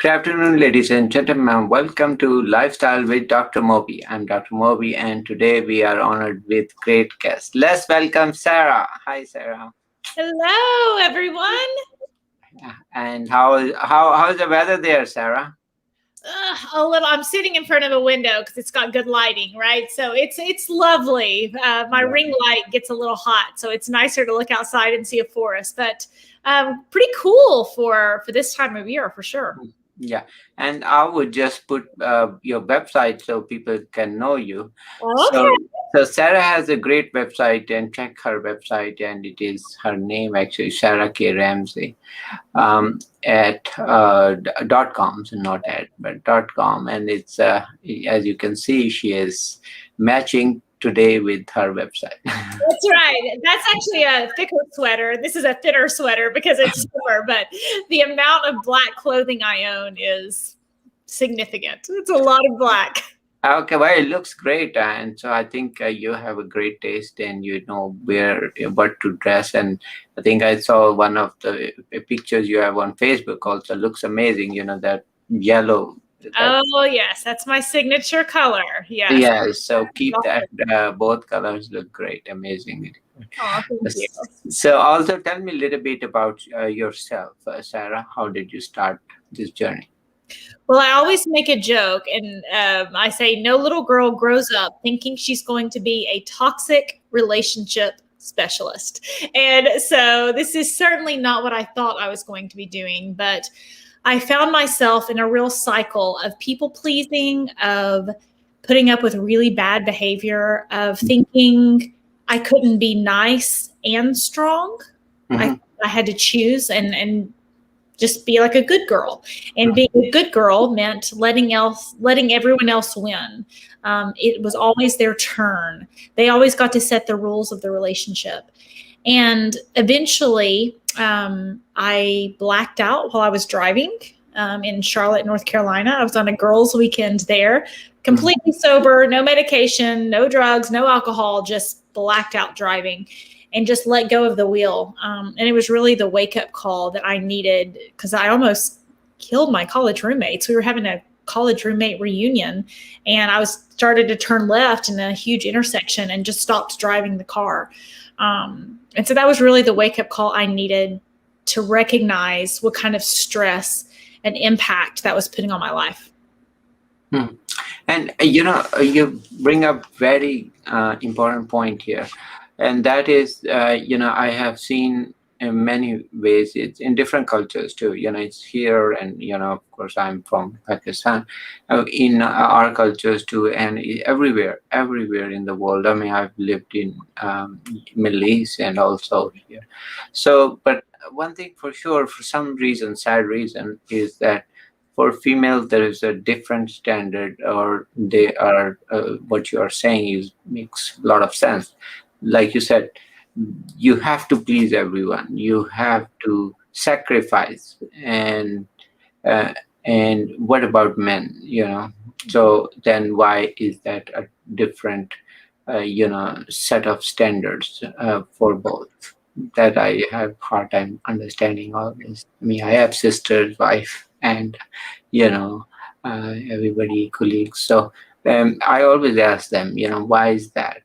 Good afternoon, ladies and gentlemen. Welcome to Lifestyle with Dr. Moby. I'm Dr. Moby, and today we are honored with great guests. Let's welcome Sarah. Hi, Sarah. Hello, everyone. And how's the weather there, Sarah? A little. I'm sitting in front of a window because it's got good lighting, right? So it's lovely. My ring light gets a little hot, so it's nicer to look outside and see a forest. But pretty cool for this time of year, for sure. Yeah, and I would just put your website so people can know you. Okay. So Sarah has a great website, and check her website, and it is her name actually, Sarah K Ramsey, at .com, so not at but .com, and it's as you can see, she is matching today with her website. That's right. That's actually a thicker sweater. This is a thinner sweater because it's summer, but the amount of black clothing I own is significant. It's a lot of black. Okay, well, it looks great, and so I think you have a great taste, and you know what to dress. And I think I saw one of the pictures you have on Facebook. Also, looks amazing. You know that yellow. Oh yes, that's my signature color. Yes. Yeah, so keep that. Both colors look great, amazing. Oh, thank you. So also tell me a little bit about yourself, Sarah. How did you start this journey? Well, I always make a joke, and I say no little girl grows up thinking she's going to be a toxic relationship specialist. And so this is certainly not what I thought I was going to be doing, but I found myself in a real cycle of people pleasing, of putting up with really bad behavior, of thinking I couldn't be nice and strong. Mm-hmm. I had to choose and just be like a good girl. And being a good girl meant letting everyone else win. It was always their turn. They always got to set the rules of the relationship. And eventually, I blacked out while I was driving in Charlotte, North Carolina. I was on a girls' weekend there, completely sober, no medication, no drugs, no alcohol, just blacked out driving and just let go of the wheel. And it was really the wake-up call that I needed because I almost killed my college roommates. We were having a college roommate reunion, and I started to turn left in a huge intersection and just stopped driving the car. And so that was really the wake-up call I needed to recognize what kind of stress and impact that was putting on my life. And you bring up very important point here, and that is I have seen in many ways it's in different cultures too. It's here, and of course I'm from Pakistan, in our cultures too, and everywhere in the world. I mean, I've lived in Middle East and also here. So, but one thing for sure, for some reason, sad reason, is that for females there is a different standard, or they are what you are saying makes a lot of sense. Like you said, you have to please everyone. You have to sacrifice, and what about men? So then why is that a different set of standards for both? That I have hard time understanding all this. I mean, I have sisters, wife, and everybody, colleagues. So I always ask them, why is that?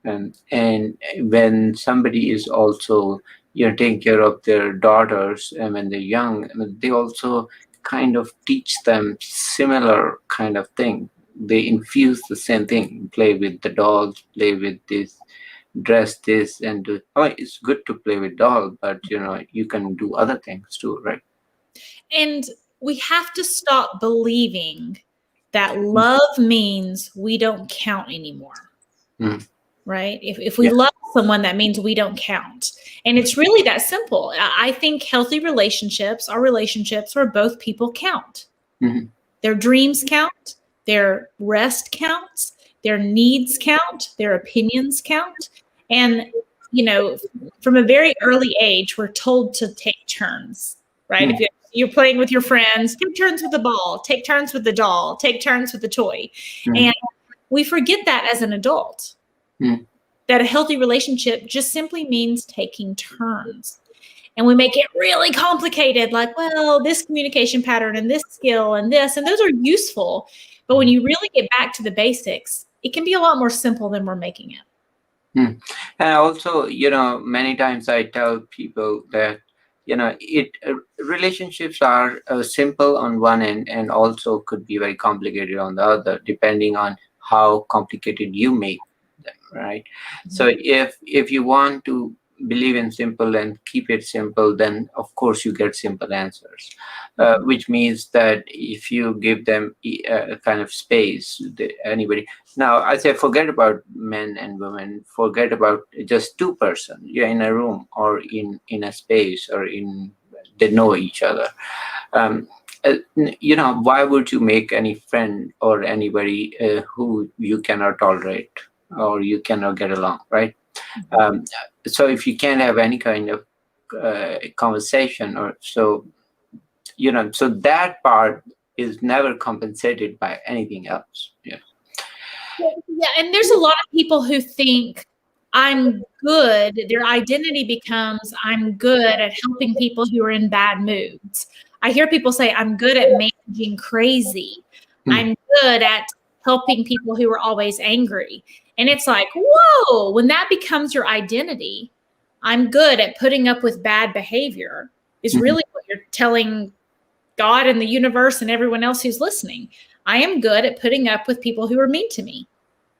And when somebody is also taking care of their daughters, and when they're young, they also kind of teach them similar kind of thing. They infuse the same thing: play with the dolls, play with this, dress this, and do. It's good to play with dolls, but you can do other things too, right? And we have to stop believing that love means we don't count anymore. Right? If we love someone, that means we don't count. And it's really that simple. I think healthy relationships are relationships where both people count. Their dreams count, their rest counts, their needs count, their opinions count. And, from a very early age, we're told to take turns, right? If you're playing with your friends, take turns with the ball, take turns with the doll, take turns with the toy. And we forget that as an adult. That a healthy relationship just simply means taking turns. and we make it really complicated, like, well, this communication pattern and this skill and this, and those are useful. But when you really get back to the basics, it can be a lot more simple than we're making it. And also, many times I tell people that, relationships are simple on one end and also could be very complicated on the other, depending on how complicated you make them, right? So if you want to believe in simple and keep it simple, then of course you get simple answers, which means that if you give them a kind of space, anybody. Now, I say forget about men and women, forget about just two person. You're in a room or in a space or they know each other. Why would you make any friend or anybody who you cannot tolerate or you cannot get along, right? So if you can't have any kind of conversation or so that part is never compensated by anything else. Yeah, and there's a lot of people who think I'm good. Their identity becomes I'm good at helping people who are in bad moods. I hear people say I'm good at managing crazy. I'm good at helping people who are always angry. And it's like, whoa, when that becomes your identity, I'm good at putting up with bad behavior is really what you're telling God and the universe and everyone else who's listening. I am good at putting up with people who are mean to me.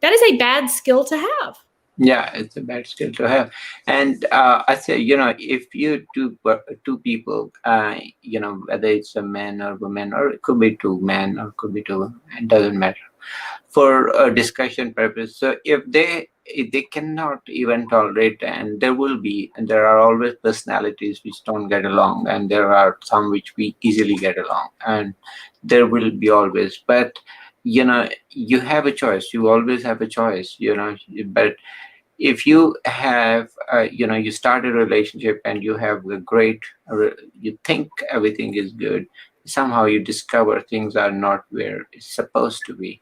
That is a bad skill to have. Yeah, it's a bad skill to have. And I say, if you two people, whether it's a man or woman, or it could be two men or it could be two, it doesn't matter, for a discussion purpose. So if they cannot even tolerate, and there are always personalities which don't get along, and there are some which we easily get along, and there will be always, but you have a choice. You always have a choice, but if you have, you start a relationship and you have you think everything is good, somehow you discover things are not where it's supposed to be,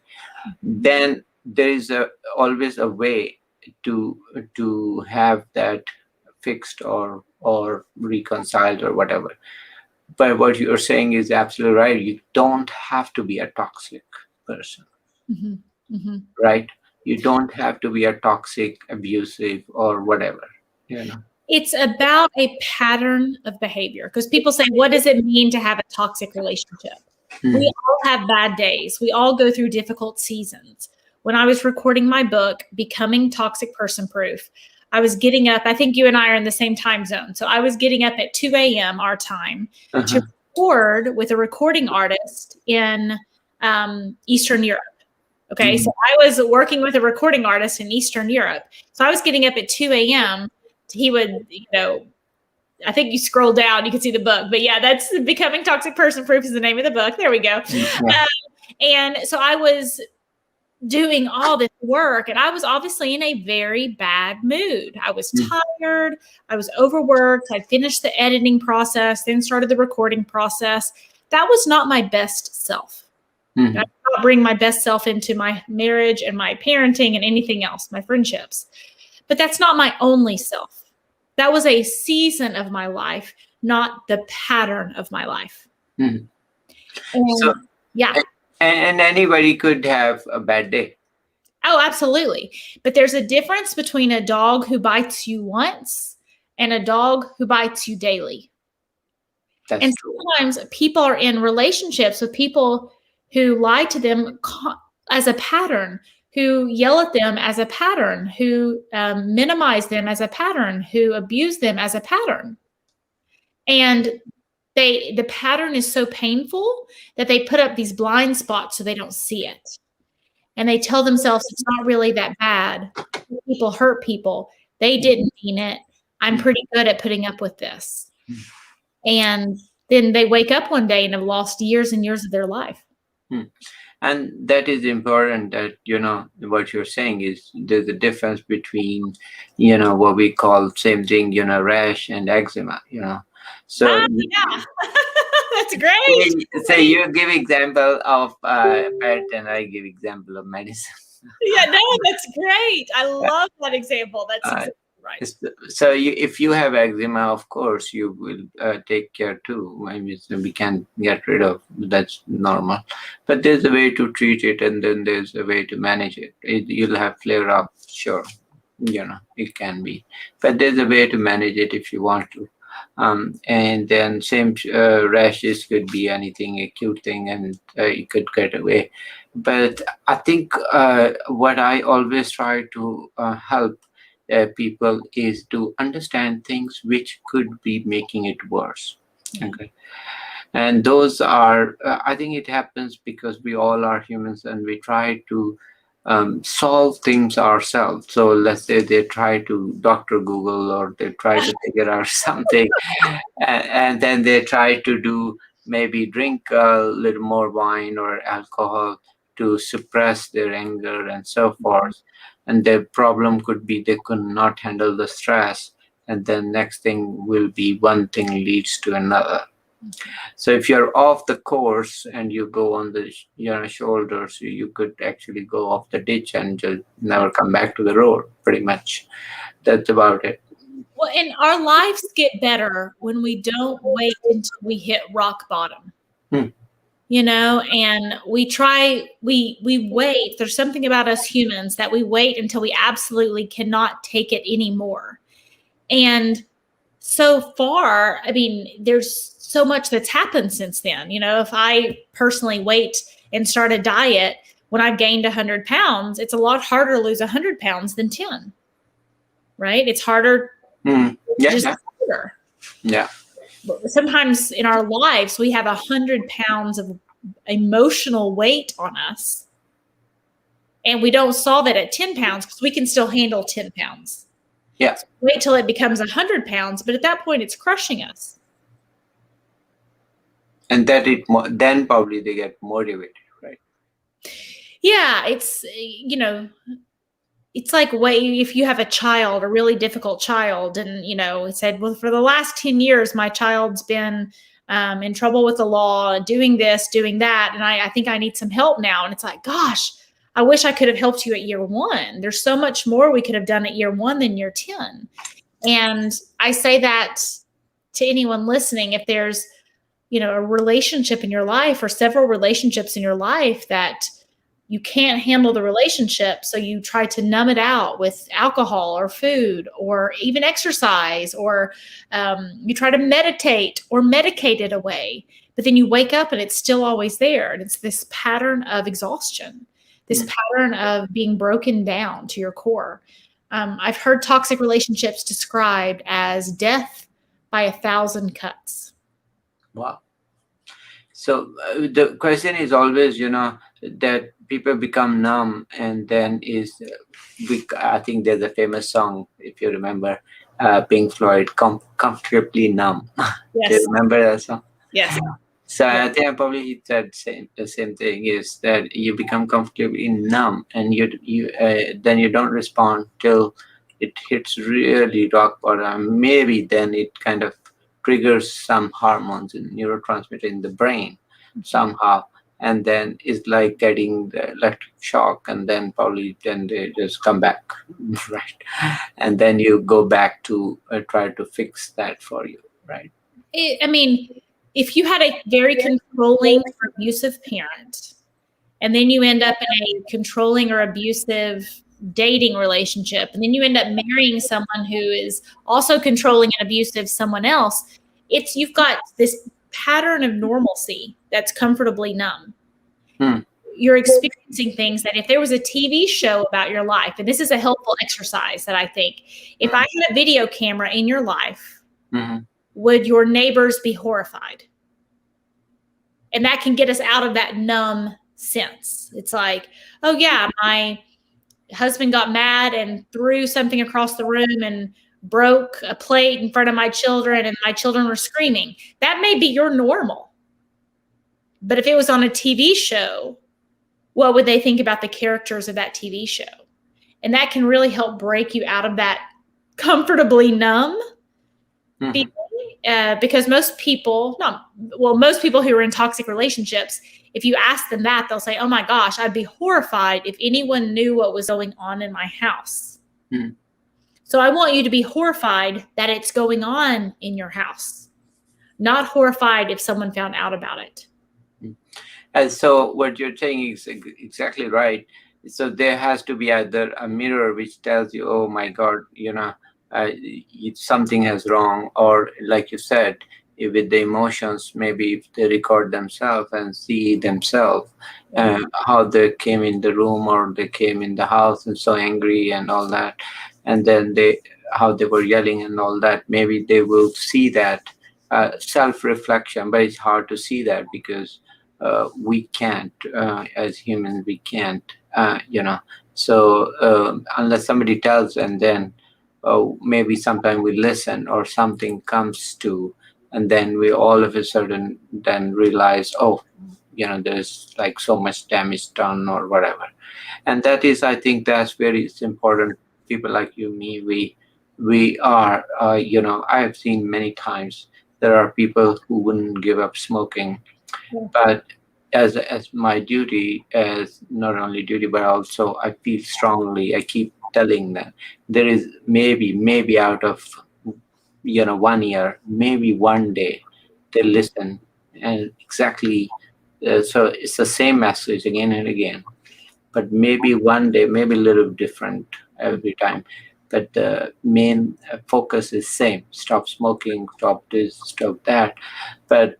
then there is always a way to have that fixed or reconciled or whatever. But what you're saying is absolutely right. You don't have to be a toxic person, right? You don't have to be a toxic, abusive, or whatever. It's about a pattern of behavior, because people say, what does it mean to have a toxic relationship? We all have bad days. We all go through difficult seasons. When I was recording my book, Becoming Toxic Person Proof, I was getting up. I think you and I are in the same time zone. So I was getting up at 2 a.m. our time to record with a recording artist in Eastern Europe. Okay, so I was working with a recording artist in Eastern Europe. So I was getting up at 2 a.m. He would, I think you scroll down, you can see the book. But yeah, that's Becoming Toxic Person Proof is the name of the book. There we go. And so I was doing all this work, and I was obviously in a very bad mood. I was tired. I was overworked. I finished the editing process, then started the recording process. That was not my best self. I did not bring my best self into my marriage and my parenting and anything else, my friendships. But that's not my only self. That was a season of my life, not the pattern of my life. And, so, yeah. And anybody could have a bad day. Oh, absolutely. But there's a difference between a dog who bites you once and a dog who bites you daily. And sometimes people are in relationships with people who lie to them as a pattern, who yell at them as a pattern, who minimize them as a pattern, who abuse them as a pattern. And the pattern is so painful that they put up these blind spots so they don't see it. And they tell themselves it's not really that bad. People hurt people. They didn't mean it. I'm pretty good at putting up with this. And then they wake up one day and have lost years and years of their life. And that is important, that, what you're saying is there's a difference between, what we call same thing, rash and eczema, So yeah. That's great. So you give example of pet and I give example of medicine. Yeah, no, that's great. I love that example. That's Right. So if you have eczema, of course, you will take care too. I mean, so we can get rid of that's normal, but there's a way to treat it, and then there's a way to manage it. You'll have flare up, sure, it can be, but there's a way to manage it if you want to. And then same rashes could be anything acute thing, and you could get away. But I think what I always try to help people is to understand things which could be making it worse. Yeah. Okay. And those are, I think it happens because we all are humans and we try to solve things ourselves. So let's say they try to Dr. Google or they try to figure out something, and then they try to do maybe drink a little more wine or alcohol to suppress their anger and so forth. And the problem could be they could not handle the stress, and then next thing will be one thing leads to another. So if you're off the course and you go on the shoulders, you could actually go off the ditch and just never come back to the road. Pretty much, that's about it. Well, and our lives get better when we don't wait until we hit rock bottom. And we wait. There's something about us humans that we wait until we absolutely cannot take it anymore. And so far, I mean, there's so much that's happened since then. If I personally wait and start a diet when I've gained 100 pounds, it's a lot harder to lose 100 pounds than 10, right? It's harder. Harder. Yeah. Sometimes in our lives, we have 100 pounds of emotional weight on us, and we don't solve it at 10 pounds because we can still handle 10 pounds. Yeah. So wait till it becomes 100 pounds, but at that point, it's crushing us. And then probably they get motivated, right? Yeah, it's it's like if you have a child, a really difficult child, and it said, well, for the last 10 years, my child's been in trouble with the law, doing this, doing that, and I think I need some help now. And it's like, gosh, I wish I could have helped you at year 1. There's so much more we could have done at year 1 than year 10. And I say that to anyone listening, if there's a relationship in your life or several relationships in your life that you can't handle the relationship, so you try to numb it out with alcohol or food or even exercise, or you try to meditate or medicate it away, but then you wake up and it's still always there. And it's this pattern of exhaustion, this pattern of being broken down to your core. I've heard toxic relationships described as death by 1,000 cuts. Wow. So the question is always, that people become numb, and then I think there's a famous song, if you remember, Pink Floyd, Comfortably Numb. Yes. Do you remember that song? Yes. So I think probably he said the same thing, is that you become comfortably numb, and then you don't respond till it hits really rock bottom. Maybe then it kind of triggers some hormones and neurotransmitter in the brain somehow, and then it's like getting the electric shock, and then probably then they just come back, right? And then you go back to try to fix that for you, right? If you had a very controlling or abusive parent, and then you end up in a controlling or abusive dating relationship, and then you end up marrying someone who is also controlling and abusive someone else, you've got this pattern of normalcy that's comfortably numb. You're experiencing things that if there was a TV show about your life, and this is a helpful exercise that I think, if I had a video camera in your life, would your neighbors be horrified? And that can get us out of that numb sense. It's like, oh yeah, my husband got mad and threw something across the room and broke a plate in front of my children, and my children were screaming. That may be your normal. But if it was on a TV show, what would they think about the characters of that TV show? And that can really help break you out of that comfortably numb feeling, because most people who are in toxic relationships, if you ask them that, they'll say, oh my gosh, I'd be horrified if anyone knew what was going on in my house. So I want you to be horrified that it's going on in your house, not horrified if someone found out about it. And so what you're saying is exactly right. So there has to be either a mirror which tells you, oh my God, something is wrong, or like you said, with the emotions, maybe if they record themselves and see themselves, how they came in the room or they came in the house and so angry and all that, and then how they were yelling and all that, maybe they will see that self-reflection, but it's hard to see that because we can't, as humans, we can't, so unless somebody tells, and then maybe sometime we listen or something comes to, and then we all of a sudden then realize, oh, there's like so much damage done or whatever. And that is, I think that's very important. People like you, me, we are, I have seen many times there are people who wouldn't give up smoking, but as my duty, as not only duty, but also I feel strongly, I keep telling them there is maybe out of 1 year, maybe one day they listen, and exactly, so it's the same message again and again, but maybe one day, maybe a little different every time, but the main focus is same: stop smoking, stop this, stop that. But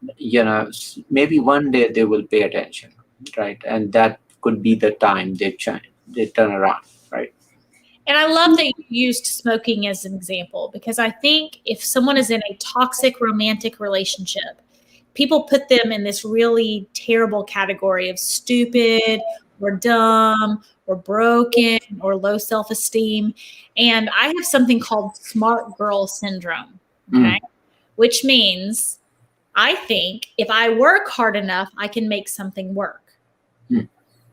maybe one day they will pay attention, right? And that could be the time they turn around, right? And I love that you used smoking as an example, because I think if someone is in a toxic romantic relationship, people put them in this really terrible category of stupid or dumb or broken or low self-esteem. And I have something called smart girl syndrome, okay? Which means I think if I work hard enough, I can make something work.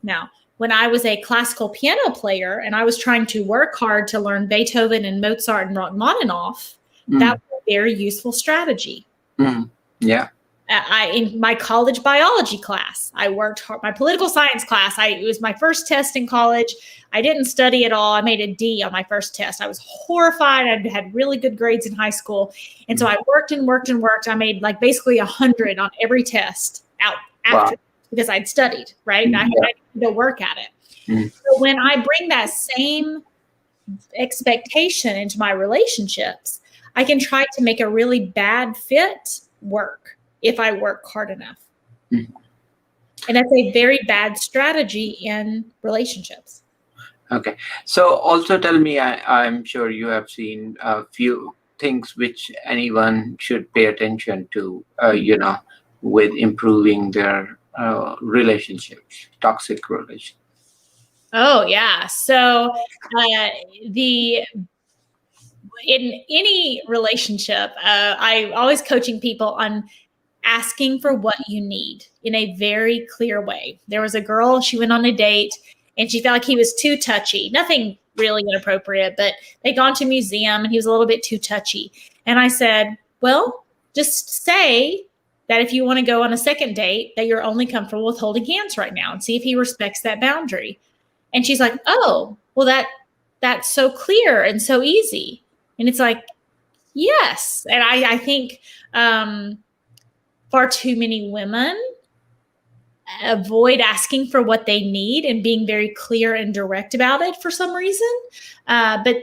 Now, when I was a classical piano player and I was trying to work hard to learn Beethoven and Mozart and Rachmaninoff, that was a very useful strategy. Yeah. In my college biology class, I worked hard. My political science class, it was my first test in college. I didn't study at all. I made a D on my first test. I was horrified. I had really good grades in high school. And so I worked and worked and worked. I made like basically 100 on every test out after, because I'd studied, right? And I had to work at it. So when I bring that same expectation into my relationships, I can try to make a really bad fit work if I work hard enough. And that's a very bad strategy in relationships. Okay. So also tell me, I'm sure you have seen a few things which anyone should pay attention to, with improving their relationships, toxic relationships. Oh, yeah. So in any relationship, I always coaching people on asking for what you need in a very clear way. There was a girl, she went on a date and she felt like he was too touchy. Nothing really inappropriate, but they'd gone to a museum and he was a little bit too touchy. And I said, well, just say that if you want to go on a second date, that you're only comfortable with holding hands right now, and see if he respects that boundary. And she's like, oh, well, that's so clear and so easy. And it's like, yes. And I think far too many women avoid asking for what they need and being very clear and direct about it for some reason. But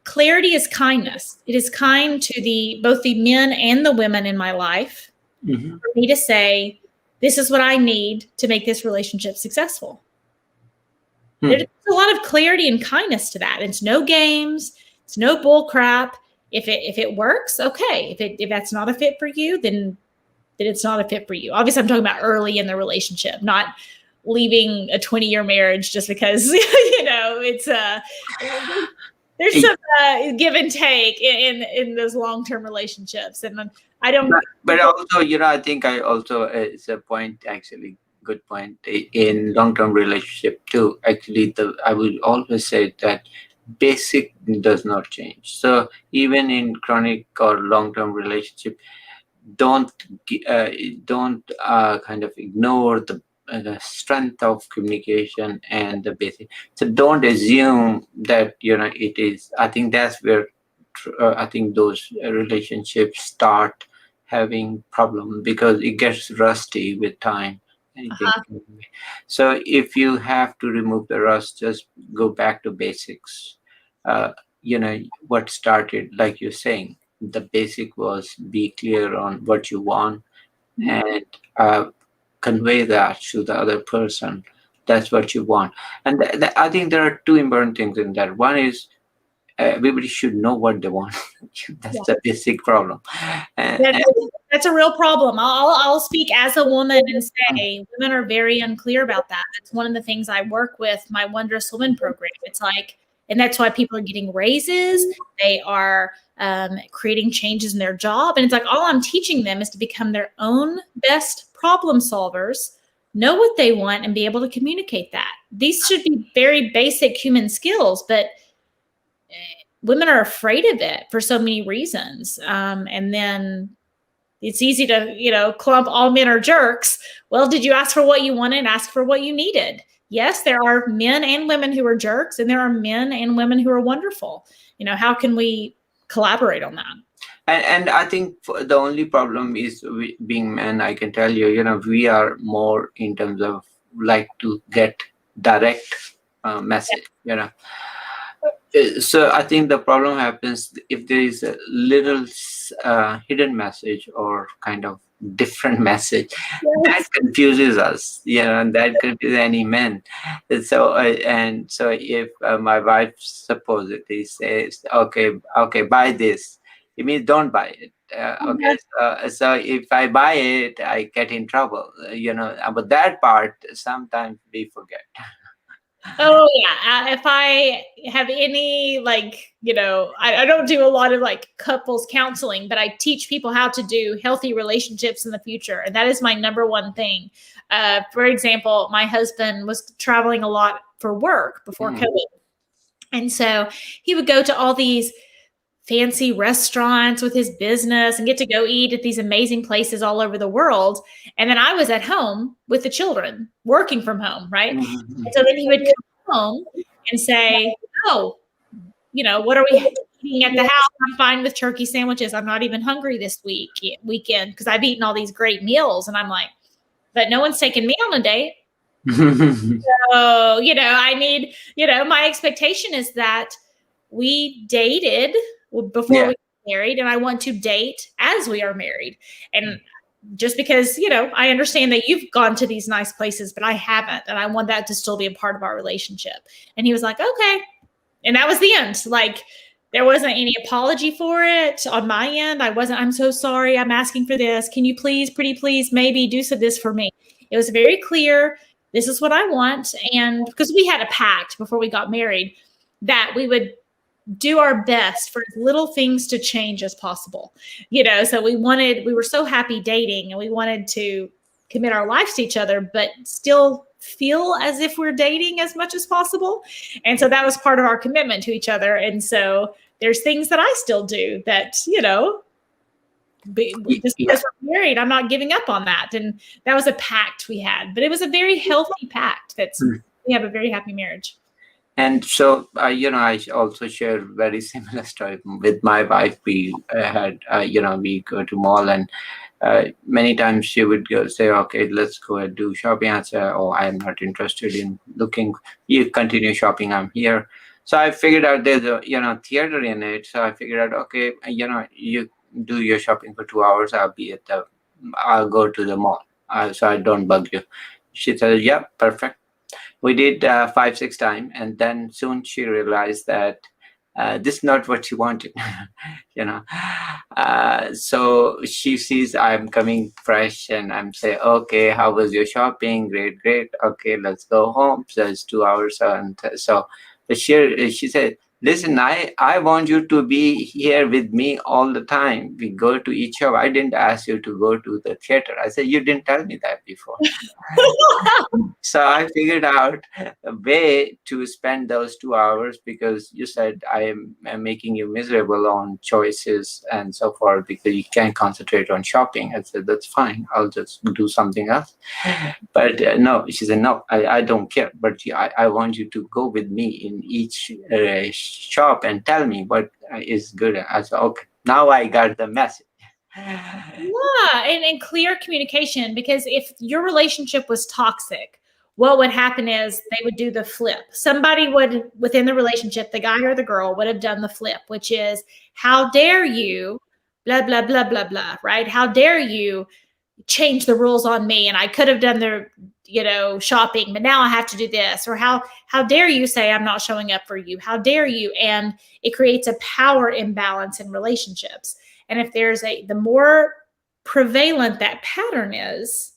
clarity is kindness. It is kind to both the men and the women in my life for me to say, this is what I need to make this relationship successful. There's a lot of clarity and kindness to that. It's no games. It's no bull crap. If it works, okay. If that's not a fit for you, then it's not a fit for you. Obviously, I'm talking about early in the relationship, not leaving a 20-year marriage just because, it's there's some give and take in those long-term relationships. And I don't. But also, I think it's a point, actually, good point, in long-term relationship too. Actually, I will always say that basic does not change. So even in chronic or long-term relationship, don't kind of ignore the strength of communication and the basic. So don't assume that it is. I think that's where I think those relationships start having problem because it gets rusty with time. Anything. Uh-huh. So if you have to remove the rust, just go back to basics. Uh, what started, like you're saying, the basic was be clear on what you want and convey that to the other person. That's what you want. And I think there are two important things in that. One is everybody should know what they want. That's Yeah. the basic problem. That, And, that's a real problem. I'll speak as a woman and say women are very unclear about that. That's one of the things I work with my Wondrous Woman program. It's like, and that's why people are getting raises. They are creating changes in their job. And it's like, all I'm teaching them is to become their own best problem solvers, know what they want, and be able to communicate that. These should be very basic human skills, but women are afraid of it for so many reasons. And then it's easy to, clump all men are jerks. Well, did you ask for what you wanted? Ask for what you needed. Yes, there are men and women who are jerks, and there are men and women who are wonderful. How can we collaborate on that? and I think the only problem is being men. I can tell you, we are more in terms of like to get direct message. So I think the problem happens if there is a little hidden message or kind of different message. Yes. That confuses us, and that confuses any man. And so if my wife supposedly says, okay, buy this, it means don't buy it. Okay, so if I buy it, I get in trouble. But that part sometimes we forget. Oh yeah. If I have any I don't do a lot of couples counseling, but I teach people how to do healthy relationships in the future. And that is my number one thing. For example, my husband was traveling a lot for work before COVID. And so he would go to all these fancy restaurants with his business and get to go eat at these amazing places all over the world. And then I was at home with the children working from home. Right. And so then he would come home and say, oh, what are we eating at the house? I'm fine with turkey sandwiches. I'm not even hungry this weekend because I've eaten all these great meals. And I'm like, but no one's taken me on a date. So, I need, my expectation is that we dated before we got married, and I want to date as we are married. And just because, I understand that you've gone to these nice places, but I haven't, and I want that to still be a part of our relationship. And he was like, okay. And that was the end. Like, there wasn't any apology for it on my end. I'm so sorry. I'm asking for this. Can you please, pretty please, maybe do this for me? It was very clear. This is what I want. And because we had a pact before we got married that we would do our best for as little things to change as possible. So we were so happy dating, and we wanted to commit our lives to each other, but still feel as if we're dating as much as possible. And so that was part of our commitment to each other. And so there's things that I still do that, just because we're married, I'm not giving up on that. And that was a pact we had, but it was a very healthy pact. We have a very happy marriage. And so, I also share very similar story with my wife. We had, we go to mall, and many times she would say, okay, let's go and do shopping. I say, oh, I'm not interested in looking. You continue shopping. I'm here. So I figured out there's a, theater in it. So I figured out, okay, you do your shopping for 2 hours. I'll go to the mall. So I don't bug you. She said, yeah, perfect. We did 5-6 times, and then soon she realized that this is not what she wanted. So she sees I'm coming fresh, and I'm saying, okay, how was your shopping? Great. Okay, let's go home. So it's 2 hours. And so she said, listen, I want you to be here with me all the time. We go to each other. I didn't ask you to go to the theater. I said, you didn't tell me that before. So I figured out a way to spend those 2 hours, because you said I'm making you miserable on choices and so forth because you can't concentrate on shopping. I said, that's fine. I'll just do something else. But no, she said, no, I don't care. But I want you to go with me in each shop and tell me what is good. I said, okay, now I got the message. Yeah, and clear communication, because if your relationship was toxic, what would happen is they would do the flip. Somebody would, within the relationship, the guy or the girl would have done the flip, which is, how dare you, blah, blah, blah, blah, blah, right? How dare you change the rules on me, and I could have done the, shopping, but now I have to do this. Or how dare you say I'm not showing up for you? How dare you? And it creates a power imbalance in relationships. And if there's the more prevalent that pattern is,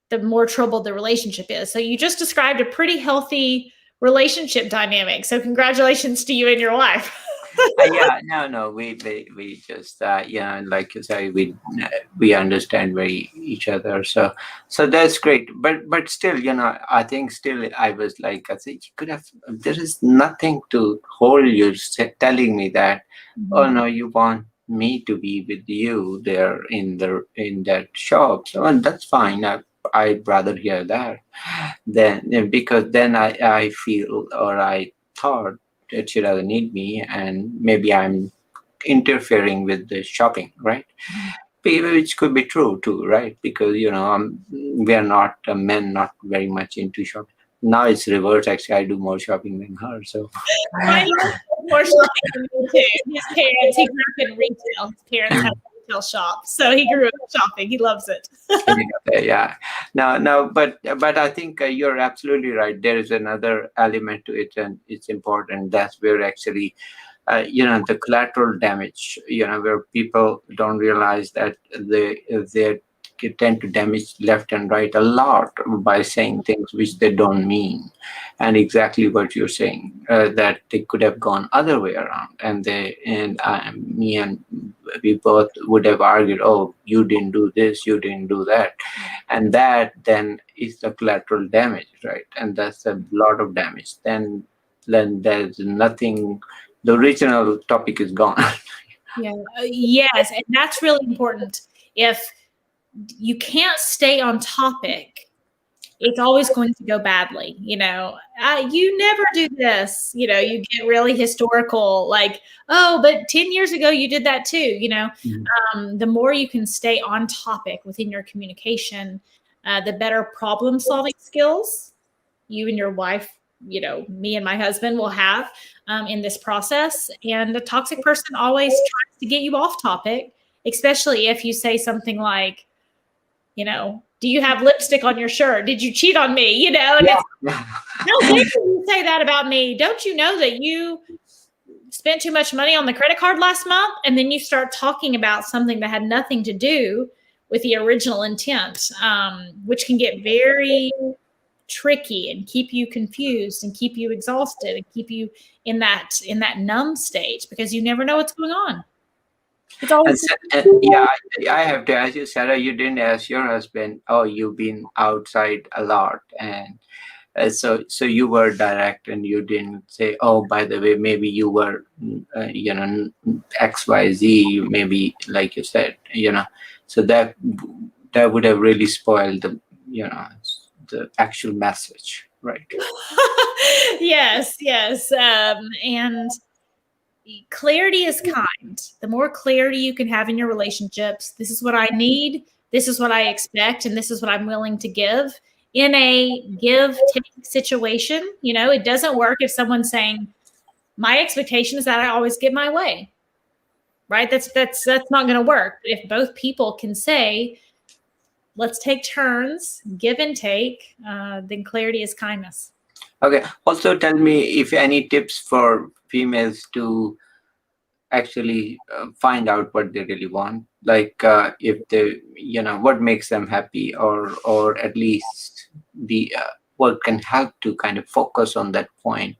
the more troubled the relationship is. So you just described a pretty healthy relationship dynamic. So congratulations to you and your wife. Yeah, no, we just like you say, we understand very each other, so that's great. But still, I think still I was like, I said, you could have. There is nothing to hold you telling me that. Oh no, you want me to be with you there in that shop, so and that's fine. I'd rather hear that than, because then I feel, or I thought, that she doesn't need me, and maybe I'm interfering with the shopping, right? Which could be true too, right? Because we are not men, not very much into shopping. Now it's reverse. Actually, I do more shopping than her. So My husband does more shopping than me too. His parents, he grew up in retail. His parents had a retail shop, so he grew up shopping. He loves it. yeah. No, but I think you're absolutely right. There is another element to it, and it's important. That's where actually, the collateral damage, where people don't realize that they tend to damage left and right a lot by saying things which they don't mean. And exactly what you're saying, that they could have gone other way around, and me and we both would have argued, oh, you didn't do this, you didn't do that. And that then is the collateral damage, right? And that's a lot of damage. Then there's nothing, the original topic is gone. Yeah. Yes, and that's really important. If you can't stay on topic, it's always going to go badly. You never do this. You get really historical, like, oh, but 10 years ago you did that too. The more you can stay on topic within your communication, the better problem solving skills you and your wife, me and my husband will have in this process. And the toxic person always tries to get you off topic, especially if you say something like, do you have lipstick on your shirt? Did you cheat on me? And Yeah. How dare you say that about me? Don't you know that you spent too much money on the credit card last month? And then you start talking about something that had nothing to do with the original intent, which can get very tricky and keep you confused and keep you exhausted and keep you in that numb state, because you never know what's going on. It's always I have to ask you, Sarah, you didn't ask your husband, oh, you've been outside a lot, and so you were direct, and you didn't say, oh, by the way, maybe you were XYZ, maybe, like you said, so that would have really spoiled the actual message, right? Yes. And clarity is kind. The more clarity you can have in your relationships, this is what I need, this is what I expect, and this is what I'm willing to give. In a give-take situation, it doesn't work if someone's saying, my expectation is that I always get my way, right? That's not going to work. If both people can say, let's take turns, give and take, then clarity is kindness. Okay. Also, tell me if any tips for females to actually find out what they really want, like if they, what makes them happy, or at least be what can help to kind of focus on that point.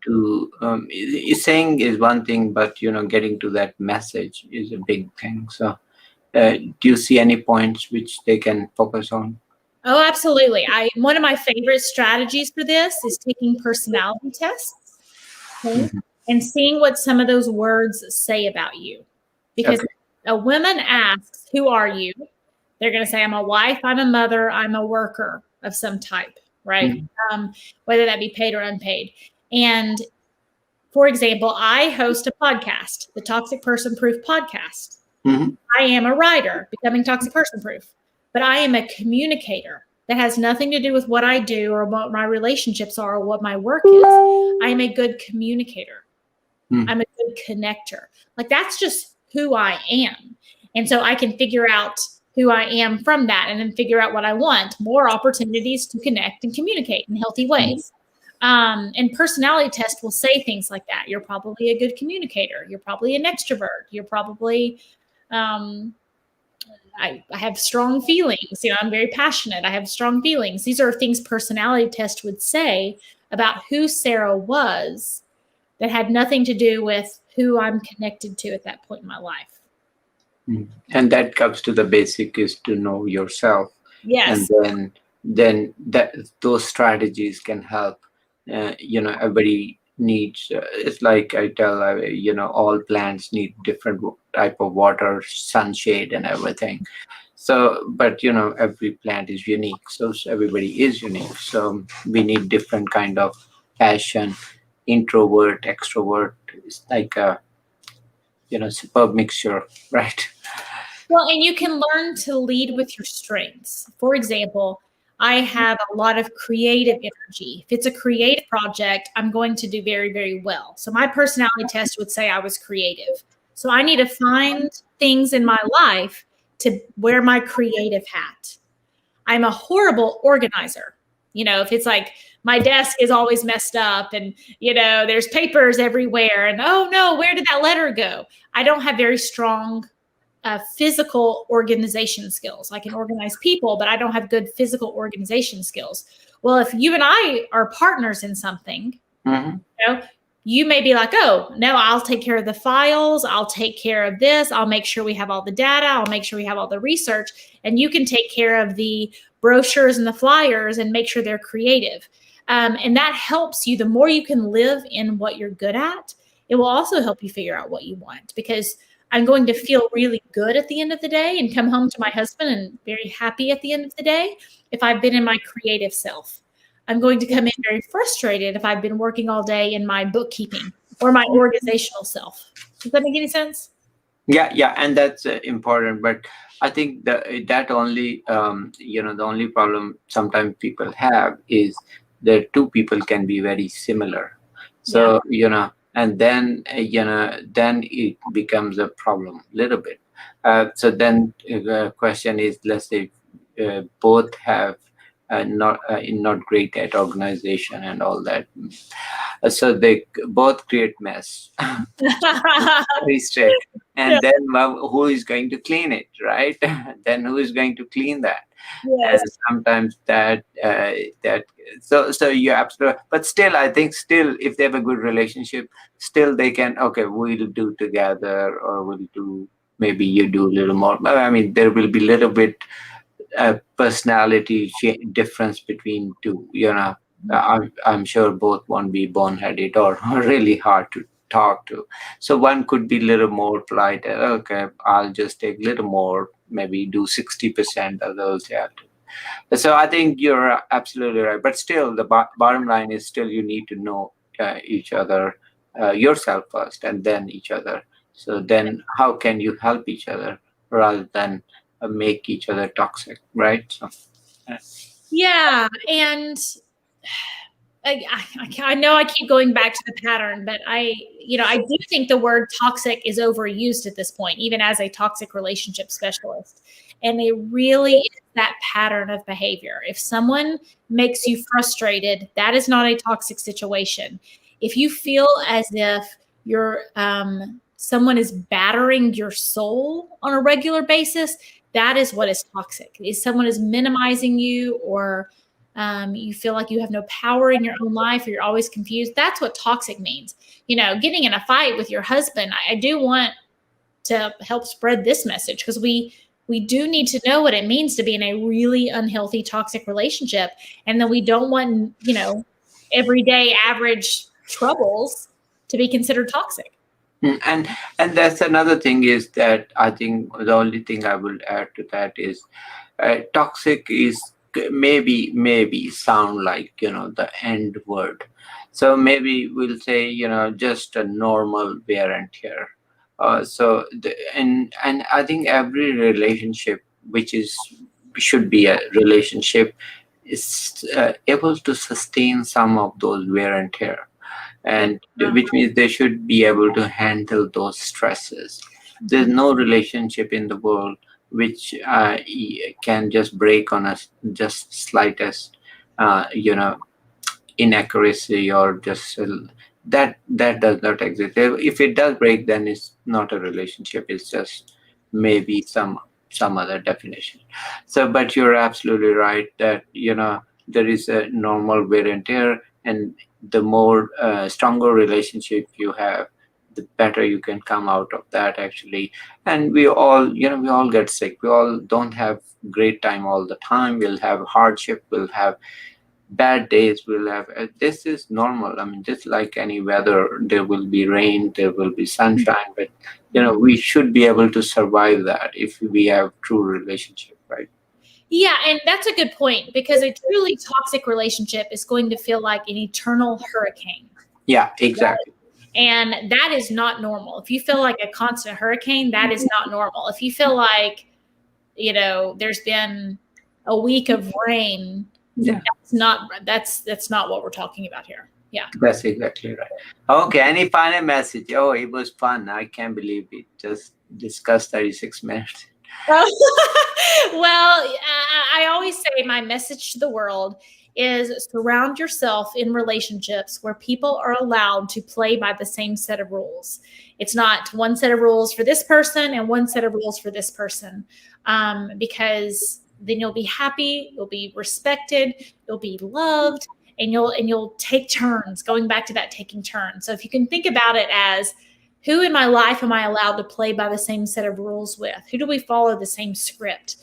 To saying is one thing, but getting to that message is a big thing. So do you see any points which they can focus on? Oh, absolutely. One of my favorite strategies for this is taking personality tests, okay, and seeing what some of those words say about you. Because a woman asks, who are you? They're going to say, I'm a wife, I'm a mother, I'm a worker of some type, right? Whether that be paid or unpaid. And For example, I host a podcast, the Toxic Person Proof podcast. Mm-hmm. I am a writer, Becoming Toxic Person Proof, but I am a communicator. That has nothing to do with what I do or what my relationships are or what my work is. I am a good communicator. Mm-hmm. I'm a good connector. Like, that's just who I am. And so I can figure out who I am from that and then figure out what I want, more opportunities to connect and communicate in healthy ways. And personality tests will say things like that. You're probably a good communicator. You're probably an extrovert. You're probably, I have strong feelings. I'm very passionate. I have strong feelings. These are things personality tests would say about who Sarah was that had nothing to do with who I'm connected to at that point in my life. And that comes to the basic, is to know yourself. Yes. And then those strategies can help. Everybody needs, it's like I tell, all plants need different type of water, sunshade, and everything. So, but every plant is unique. So everybody is unique. So we need different kind of passion, introvert, extrovert. It's like a, superb mixture, right? Well, and you can learn to lead with your strengths. For example, I have a lot of creative energy. If it's a creative project, I'm going to do very, very well. So my personality test would say I was creative. So I need to find things in my life to wear my creative hat. I'm a horrible organizer. If it's like my desk is always messed up and, there's papers everywhere and, oh no, where did that letter go? I don't have very strong physical organization skills. I can organize people, but I don't have good physical organization skills. Well, if you and I are partners in something, you may be like, oh, no, I'll take care of the files. I'll take care of this. I'll make sure we have all the data. I'll make sure we have all the research. And you can take care of the brochures and the flyers and make sure they're creative. And that helps you. The more you can live in what you're good at, it will also help you figure out what you want, because I'm going to feel really good at the end of the day and come home to my husband and very happy at the end of the day if I've been in my creative self. I'm going to come in very frustrated if I've been working all day in my bookkeeping or my organizational self. Does that make any sense? Yeah, and that's important. But I think that only, the only problem sometimes people have is that two people can be very similar. So, and then, then it becomes a problem a little bit. So then the question is, let's say both have not great at organization and all that. So they both create mess. Very strict. And then who is going to clean it, right? Then who is going to clean that? Yes. And sometimes so you're absolutely, but still, I think if they have a good relationship, still they can, okay, we'll do together, or we'll do, maybe you do a little more. I mean, there will be a little bit personality difference between two. I'm sure both won't be boneheaded or really hard to talk to. So one could be a little more polite. Okay, I'll just take a little more, maybe do 60% of those. Yeah. So I think you're absolutely right. But still, the bottom line is still you need to know each other, yourself first, and then each other. So then how can you help each other rather than make each other toxic, right? So, yeah. And I know I keep going back to the pattern, but I do think the word toxic is overused at this point, even as a toxic relationship specialist. And it really is that pattern of behavior. If someone makes you frustrated, that is not a toxic situation. If you feel as if you're someone is battering your soul on a regular basis, that is what is toxic. If someone is minimizing you, or you feel like you have no power in your own life, or you're always confused, that's what toxic means. Getting in a fight with your husband, I do want to help spread this message, because we do need to know what it means to be in a really unhealthy, toxic relationship. And then we don't want, everyday average troubles to be considered toxic. And that's another thing, is that I think the only thing I will add to that is toxic is maybe sound like, the end word. So maybe we'll say, just a normal wear and tear. And I think every relationship, which should be a relationship, is able to sustain some of those wear and tear, and which means they should be able to handle those stresses. There's no relationship in the world which can just break on us just slightest inaccuracy, or just that does not exist. If it does break, then it's not a relationship, it's just maybe some other definition. So but you're absolutely right that there is a normal wear and tear, and the more stronger relationship you have, the better you can come out of that, actually. And we all get sick, we all don't have great time all the time, we'll have hardship, we'll have bad days, we'll have this is normal. I mean, just like any weather, there will be rain, there will be sunshine, but we should be able to survive that if we have true relationship, right? Yeah, and that's a good point, because a truly toxic relationship is going to feel like an eternal hurricane. Yeah, exactly. And that is not normal. If you feel like a constant hurricane, that is not normal. If you feel like, there's been a week of rain, Yeah, that's not what we're talking about here. Yeah. that's exactly right. Okay, any final message? Oh, it was fun. I can't believe we just discussed 36 minutes. Well, I always say my message to the world is surround yourself in relationships where people are allowed to play by the same set of rules. It's not one set of rules for this person and one set of rules for this person, because then you'll be happy, you'll be respected, you'll be loved, and you'll take turns, going back to that taking turns. So if you can think about it as, who in my life am I allowed to play by the same set of rules with? Who do we follow the same script?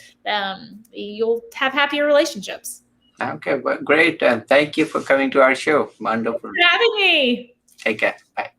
You'll have happier relationships. Okay, well, great. And thank you for coming to our show. Wonderful. Thanks for having me. Take care. Bye.